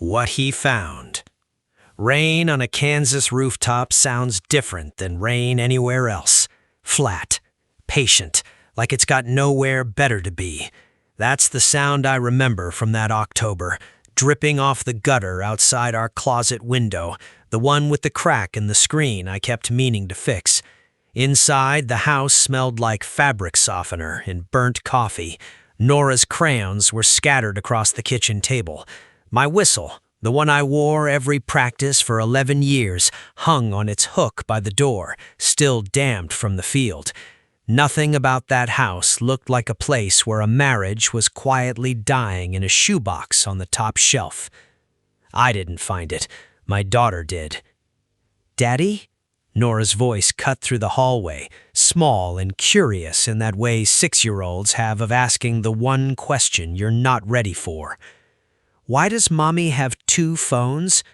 What he found. Rain on a Kansas rooftop sounds different than rain anywhere else. Flat, patient, like it's got nowhere better to be. That's the sound I remember from that October, dripping off the gutter outside our closet window, the one with the crack in the screen I kept meaning to fix. Inside, the house smelled like fabric softener and burnt coffee. Nora's crayons were scattered across the kitchen table. My whistle, the one I wore every practice for 11 years, hung on its hook by the door, still damp from the field. Nothing about that house looked like a place where a marriage was quietly dying in a shoebox on the top shelf. I didn't find it. My daughter did. "Daddy?" Nora's voice cut through the hallway, small and curious in that way 6-year-olds have of asking the one question you're not ready for. "Why does Mommy have 2 phones?"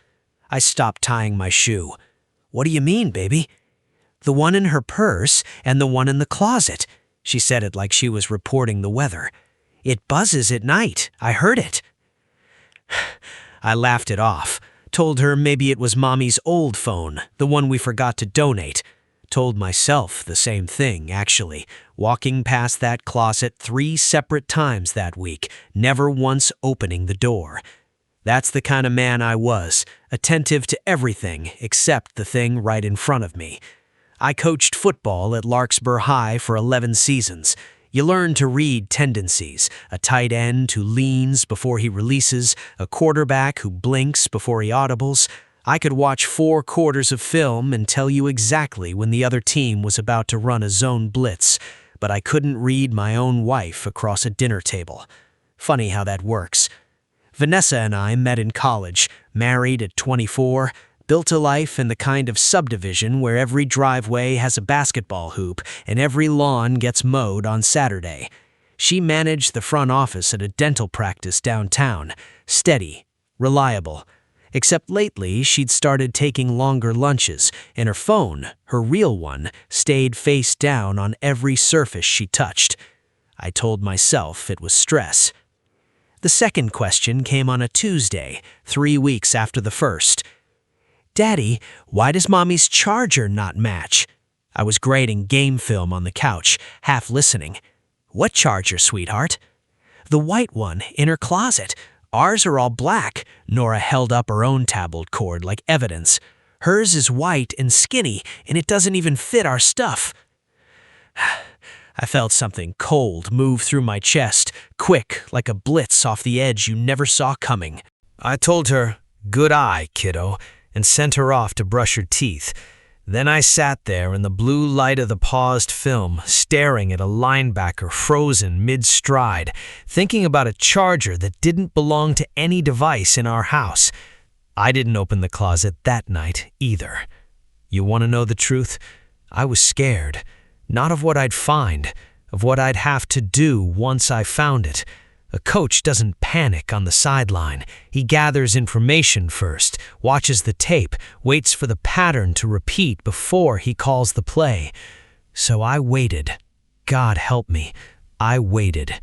I stopped tying my shoe. "What do you mean, baby?" "The one in her purse and the one in the closet." She said it like she was reporting the weather. "It buzzes at night. I heard it." I laughed it off. Told her maybe it was Mommy's old phone, the one we forgot to donate. Told myself the same thing, actually, walking past that closet 3 separate times that week, never once opening the door. That's the kind of man I was, attentive to everything except the thing right in front of me. I coached football at Larkspur High for 11 seasons. You learn to read tendencies, a tight end who leans before he releases, a quarterback who blinks before he audibles. I could watch 4 quarters of film and tell you exactly when the other team was about to run a zone blitz, but I couldn't read my own wife across a dinner table. Funny how that works. Vanessa and I met in college, married at 24, built a life in the kind of subdivision where every driveway has a basketball hoop and every lawn gets mowed on Saturday. She managed the front office at a dental practice downtown, steady, reliable. Except lately, she'd started taking longer lunches, and her phone, her real one, stayed face down on every surface she touched. I told myself it was stress. The second question came on a Tuesday, 3 weeks after the first. "Daddy, why does Mommy's charger not match?" I was grading game film on the couch, half listening. "What charger, sweetheart?" "The white one, in her closet. Ours are all black." Nora held up her own tablet cord like evidence. "Hers is white and skinny, and it doesn't even fit our stuff." I felt something cold move through my chest, quick, like a blitz off the edge you never saw coming. I told her, "Good eye, kiddo," and sent her off to brush her teeth. Then I sat there in the blue light of the paused film, staring at a linebacker frozen mid-stride, thinking about a charger that didn't belong to any device in our house. I didn't open the closet that night either. You want to know the truth? I was scared. Not of what I'd find, of what I'd have to do once I found it. A coach doesn't panic on the sideline. He gathers information first, watches the tape, waits for the pattern to repeat before he calls the play. So I waited. God help me, I waited.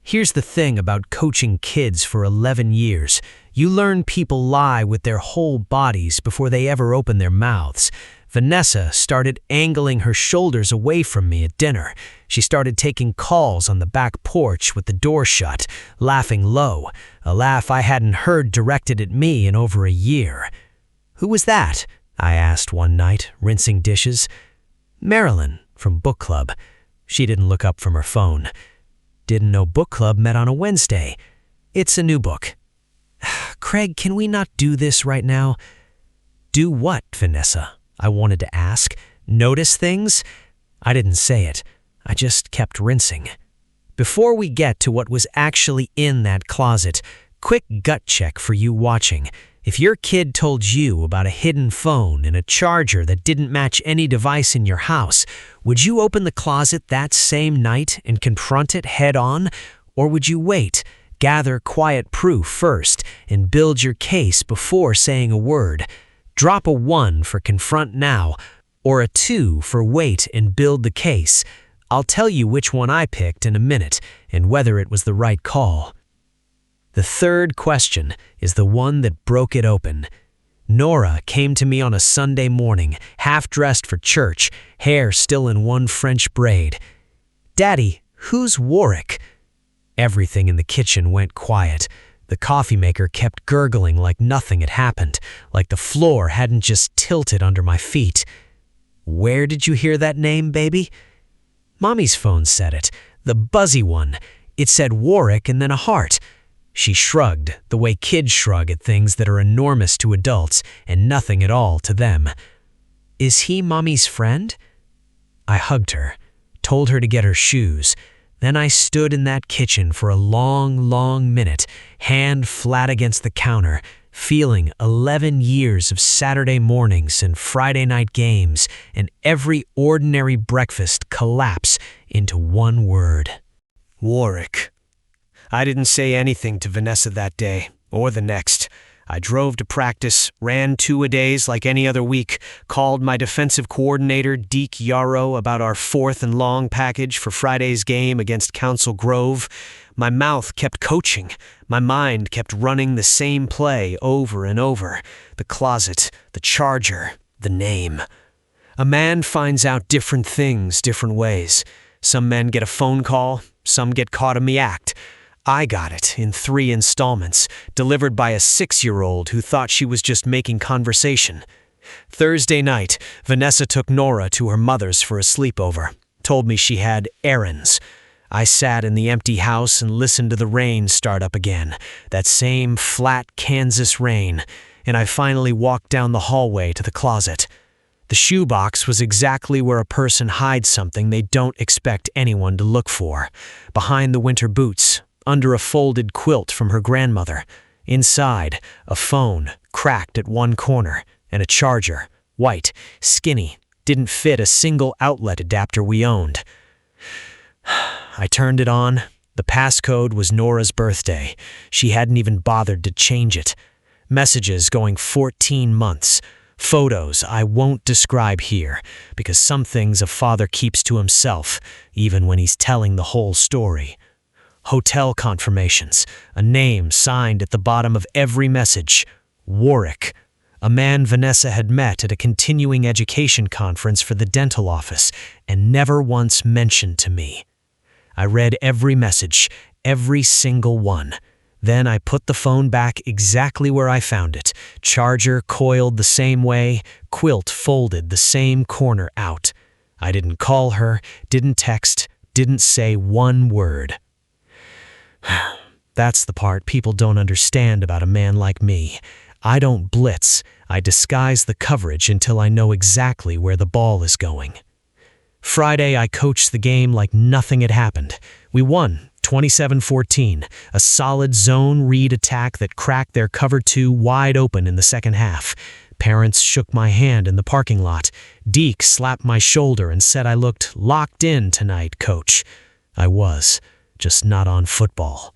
Here's the thing about coaching kids for 11 years. You learn people lie with their whole bodies before they ever open their mouths. Vanessa started angling her shoulders away from me at dinner. She started taking calls on the back porch with the door shut, laughing low, a laugh I hadn't heard directed at me in over a year. "Who was that?" I asked one night, rinsing dishes. "Marilyn, from book club." She didn't look up from her phone. "Didn't know book club met on a Wednesday. It's a new book." "Craig, can we not do this right now?" "Do what, Vanessa?" I wanted to ask. "Notice things?" I didn't say it. I just kept rinsing. Before we get to what was actually in that closet, quick gut check for you watching. If your kid told you about a hidden phone and a charger that didn't match any device in your house, would you open the closet that same night and confront it head on? Or would you wait, gather quiet proof first, and build your case before saying a word? Drop a 1 for confront now, or a 2 for wait and build the case. I'll tell you which one I picked in a minute, and whether it was the right call. The third question is the one that broke it open. Nora came to me on a Sunday morning, half-dressed for church, hair still in one French braid. "Daddy, who's Warwick?" Everything in the kitchen went quiet. The coffee maker kept gurgling like nothing had happened, like the floor hadn't just tilted under my feet. "Where did you hear that name, baby?" "Mommy's phone said it, the buzzy one. It said Warwick and then a heart." She shrugged, the way kids shrug at things that are enormous to adults and nothing at all to them. "Is he Mommy's friend?" I hugged her, told her to get her shoes. Then I stood in that kitchen for a long, long minute, hand flat against the counter, feeling 11 years of Saturday mornings and Friday night games and every ordinary breakfast collapse into one word. Warwick. I didn't say anything to Vanessa that day, or the next. I drove to practice, ran 2-a-days like any other week, called my defensive coordinator, Deke Yarrow, about our 4th and long package for Friday's game against Council Grove. My mouth kept coaching. My mind kept running the same play over and over. The closet, the charger, the name. A man finds out different things different ways. Some men get a phone call, some get caught in the act. I got it in 3 installments, delivered by a 6-year-old who thought she was just making conversation. Thursday night, Vanessa took Nora to her mother's for a sleepover, told me she had errands. I sat in the empty house and listened to the rain start up again, that same flat Kansas rain, and I finally walked down the hallway to the closet. The shoebox was exactly where a person hides something they don't expect anyone to look for, behind the winter boots, under a folded quilt from her grandmother. Inside, a phone, cracked at one corner, and a charger, white, skinny, didn't fit a single outlet adapter we owned. I turned it on. The passcode was Nora's birthday. She hadn't even bothered to change it. Messages going 14 months. Photos I won't describe here, because some things a father keeps to himself, even when he's telling the whole story. Hotel confirmations, a name signed at the bottom of every message. Warwick, a man Vanessa had met at a continuing education conference for the dental office and never once mentioned to me. I read every message, every single one. Then I put the phone back exactly where I found it, charger coiled the same way, quilt folded the same corner out. I didn't call her, didn't text, didn't say one word. That's the part people don't understand about a man like me. I don't blitz. I disguise the coverage until I know exactly where the ball is going. Friday, I coached the game like nothing had happened. We won, 27-14, a solid zone read attack that cracked their cover 2 wide open in the second half. Parents shook my hand in the parking lot. Deke slapped my shoulder and said I looked locked in tonight, coach. I was. Just not on football.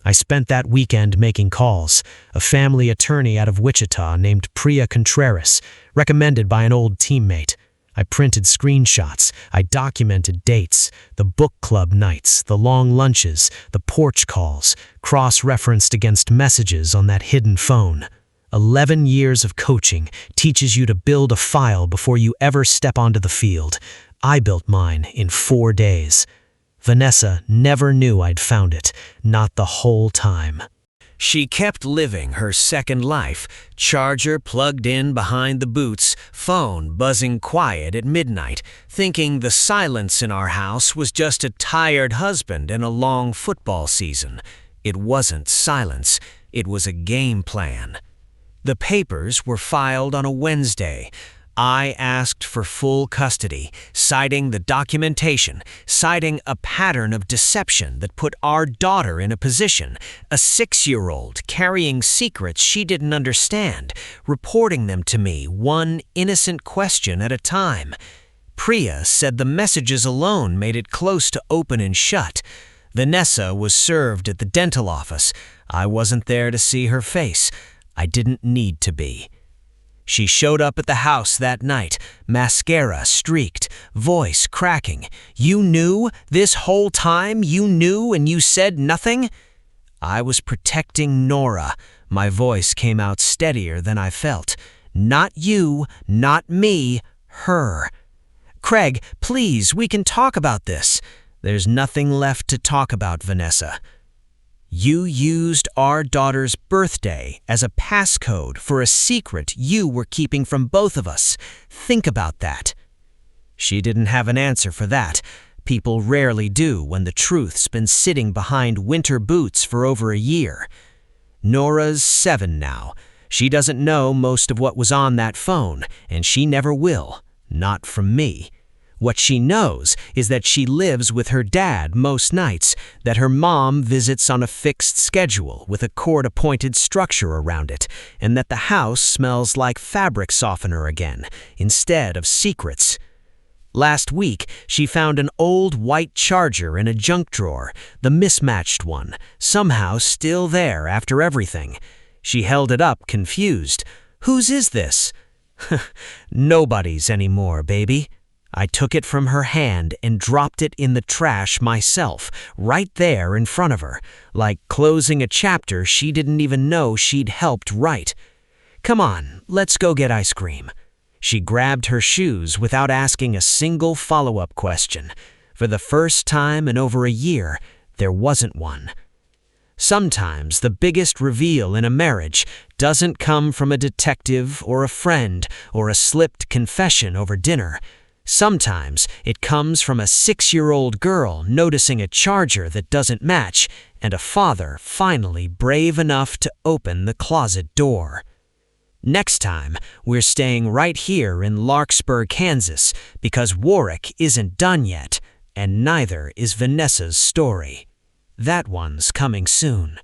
I spent that weekend making calls. A family attorney out of Wichita named Priya Contreras, recommended by an old teammate. I printed screenshots. I documented dates, the book club nights, the long lunches, the porch calls, cross-referenced against messages on that hidden phone. 11 years of coaching teaches you to build a file before you ever step onto the field. I built mine in 4 days. Vanessa never knew I'd found it, not the whole time. She kept living her second life, charger plugged in behind the boots, phone buzzing quiet at midnight, thinking the silence in our house was just a tired husband and a long football season. It wasn't silence, it was a game plan. The papers were filed on a Wednesday. I asked for full custody, citing the documentation, citing a pattern of deception that put our daughter in a position, a 6-year-old carrying secrets she didn't understand, reporting them to me one innocent question at a time. Priya said the messages alone made it close to open and shut. Vanessa was served at the dental office. I wasn't there to see her face. I didn't need to be. She showed up at the house that night, mascara streaked, voice cracking. "You knew? This whole time you knew and you said nothing?" I was protecting Nora. My voice came out steadier than I felt. Not you, not me, her. Craig, please, we can talk about this. There's nothing left to talk about, Vanessa. You used our daughter's birthday as a passcode for a secret you were keeping from both of us. Think about that. She didn't have an answer for that. People rarely do when the truth's been sitting behind winter boots for over a year. Nora's 7 now. She doesn't know most of what was on that phone, and she never will. Not from me. What she knows is that she lives with her dad most nights, that her mom visits on a fixed schedule with a court-appointed structure around it, and that the house smells like fabric softener again, instead of secrets. Last week, she found an old white charger in a junk drawer, the mismatched one, somehow still there after everything. She held it up, confused. Whose is this? Nobody's anymore, baby. I took it from her hand and dropped it in the trash myself, right there in front of her, like closing a chapter she didn't even know she'd helped write. Come on, let's go get ice cream. She grabbed her shoes without asking a single follow-up question. For the first time in over a year, there wasn't one. Sometimes the biggest reveal in a marriage doesn't come from a detective or a friend or a slipped confession over dinner. Sometimes it comes from a 6-year-old girl noticing a charger that doesn't match and a father finally brave enough to open the closet door. Next time, we're staying right here in Larkspur, Kansas, because Warwick isn't done yet, and neither is Vanessa's story. That one's coming soon.